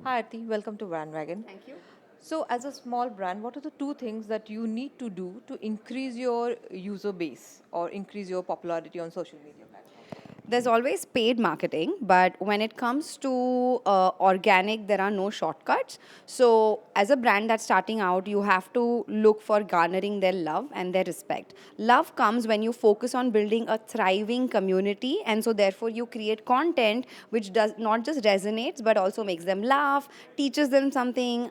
Hi, Aarti. Welcome to BrandWagon. Thank you. So, as a small brand, what are the two things that you need to do to increase your user base or increase your popularity on social media platforms? There's always paid marketing, but when it comes to organic, there are no shortcuts. So, as a brand that's starting out, you have to look for garnering their love and their respect. Love comes when you focus on building a thriving community, and so therefore you create content which does not just resonates but also makes them laugh, teaches them something,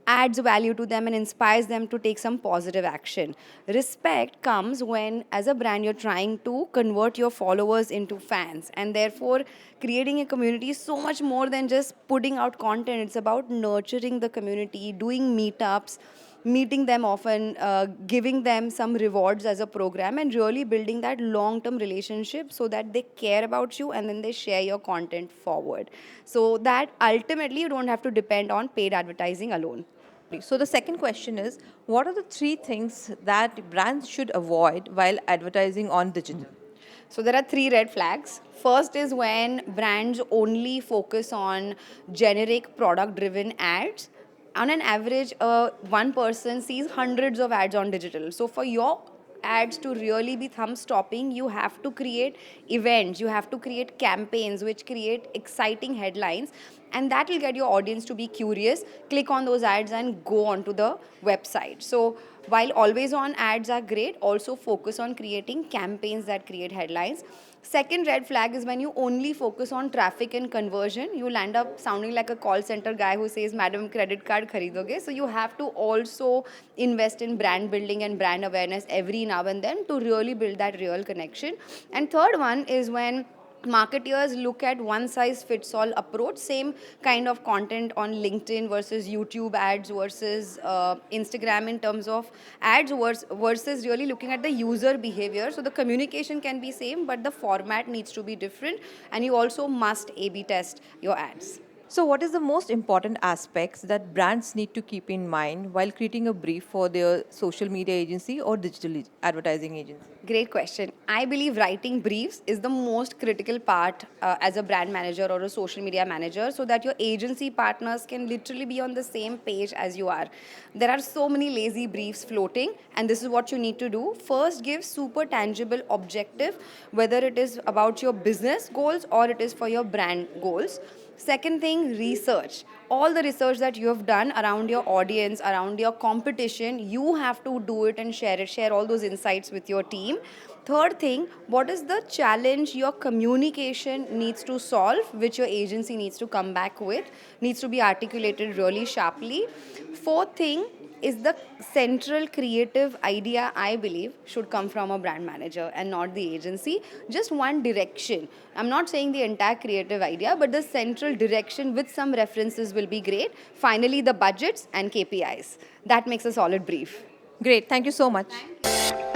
adds value to them and inspires them to take some positive action. Respect comes when, as a brand, you're trying to convert your followers into fans, and therefore, creating a community is so much more than just putting out content. It's about nurturing the community, doing meetups, meeting them often, giving them some rewards as a program, and really building that long term relationship so that they care about you and then they share your content forward. So that ultimately you don't have to depend on paid advertising alone. So, the second question is what are the three things that brands should avoid while advertising on digital? So there are three red flags. First is when brands only focus on generic product driven ads. On an average, one person sees hundreds of ads on digital. So for your ads to really be thumb stopping, you have to create events, you have to create campaigns which create exciting headlines, and that will get your audience to be curious, click on those ads and go onto the website. So while always on ads are great, also focus on creating campaigns that create headlines. Second red flag is when you only focus on traffic and conversion, you'll end up sounding like a call center guy who says, Madam, credit card kharidoge. So you have to also invest in brand building and brand awareness every now and then to really build that real connection. And third one is when marketeers look at one size fits all approach, same kind of content on LinkedIn versus YouTube ads versus Instagram in terms of ads versus really looking at the user behavior. So the communication can be same but the format needs to be different, and you also must A/B test your ads. So, what is the most important aspects that brands need to keep in mind while creating a brief for their social media agency or digital advertising agency? Great question. I believe writing briefs is the most critical part as a brand manager or a social media manager, so that your agency partners can literally be on the same page as you are. There are so many lazy briefs floating, and this is what you need to do. First, give super tangible objective, whether it is about your business goals or it is for your brand goals. Second thing, research. All the research that you have done around your audience, around your competition, you have to do it and share it. Share all those insights with your team. Third thing, what is the challenge your communication needs to solve, which your agency needs to come back with, needs to be articulated really sharply. Fourth thing, is the central creative idea, I believe, should come from a brand manager and not the agency. Just one direction. I'm not saying the entire creative idea, but the central direction with some references will be great. Finally, the budgets and KPIs. That makes a solid brief. Great. Thank you so much. Thank you.